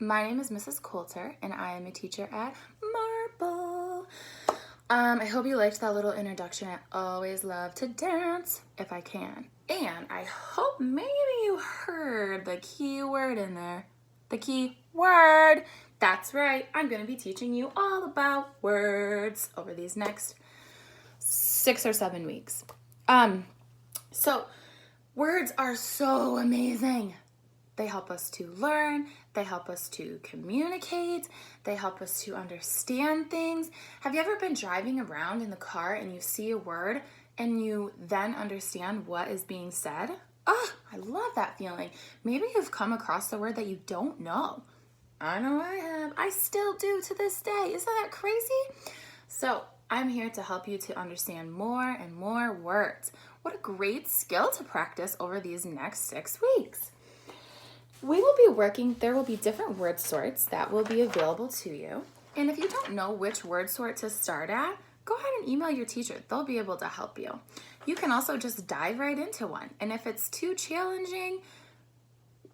My name is Mrs. Coulter, and I am a teacher at Marble. I hope you liked that little introduction. I always love to dance if I can. And I hope maybe you heard the key word in there. The key word. That's right. I'm going to be teaching you all about words over these next 6 or 7 weeks. So words are so amazing. They help us to learn, they help us to communicate, they help us to understand things. Have you ever been driving around in the car and you see a word and you then understand what is being said? Oh, I love that feeling. Maybe you've come across the word that you don't know. I know I have. I still do to this day. Isn't that crazy? So I'm here to help you to understand more and more words. What a great skill to practice over these next 6 weeks. We will be working, there will be different word sorts that will be available to you. And if you don't know which word sort to start at, go ahead and email your teacher. They'll be able to help you. You can also just dive right into one. And if it's too challenging,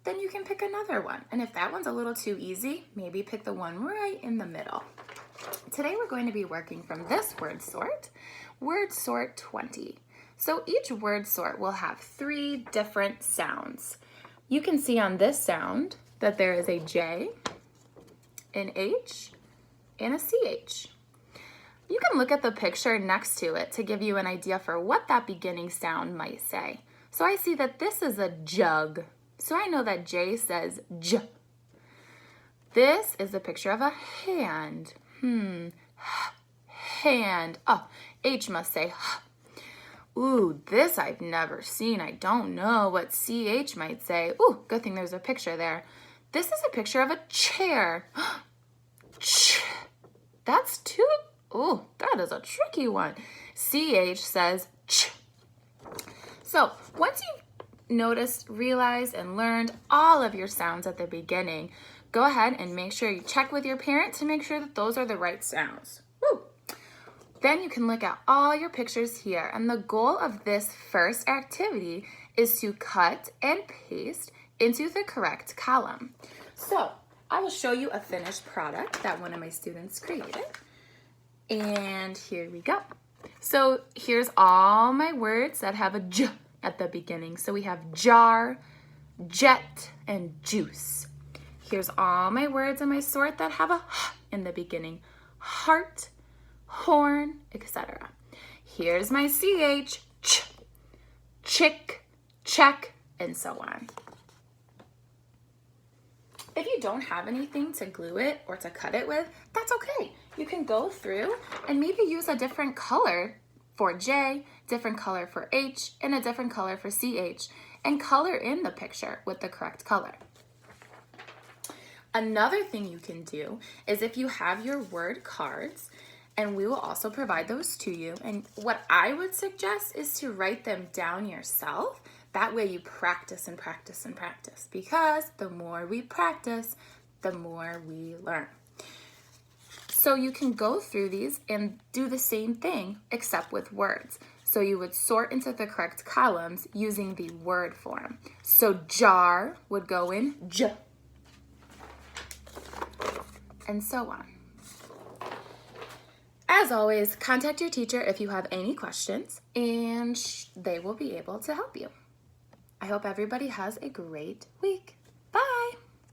then you can pick another one. And if that one's a little too easy, maybe pick the one right in the middle. Today we're going to be working from this word sort 20. So each word sort will have 3 different sounds. You can see on this sound that there is a J, an H, and a CH. You can look at the picture next to it to give you an idea for what that beginning sound might say. So I see that this is a jug. So I know that J says J. This is a picture of a hand. Hand. Oh, H must say H. Ooh, this I've never seen. I don't know what CH might say. Ooh, good thing there's a picture there. This is a picture of a chair. That's too, ooh, that is a tricky one. CH says ch. So once you've noticed, realized, and learned all of your sounds at the beginning, go ahead and make sure you check with your parent to make sure that those are the right sounds. Woo. Then you can look at all your pictures here, and the goal of this first activity is to cut and paste into the correct column. So I will show you a finished product that one of my students created, and here we go. So here's all my words that have a J at the beginning. So we have jar, jet, and juice. Here's all my words in my sort that have a H in the beginning. Heart, horn, etc. Here's my CH, ch, chick, check, and so on. If you don't have anything to glue it or to cut it with, that's okay. You can go through and maybe use a different color for J, different color for H, and a different color for CH, and color in the picture with the correct color. Another thing you can do is if you have your word cards, and we will also provide those to you. And what I would suggest is to write them down yourself. That way you practice and practice and practice, because the more we practice, the more we learn. So you can go through these and do the same thing except with words. So you would sort into the correct columns using the word form. So jar would go in J, and so on. As always, contact your teacher if you have any questions, and they will be able to help you. I hope everybody has a great week.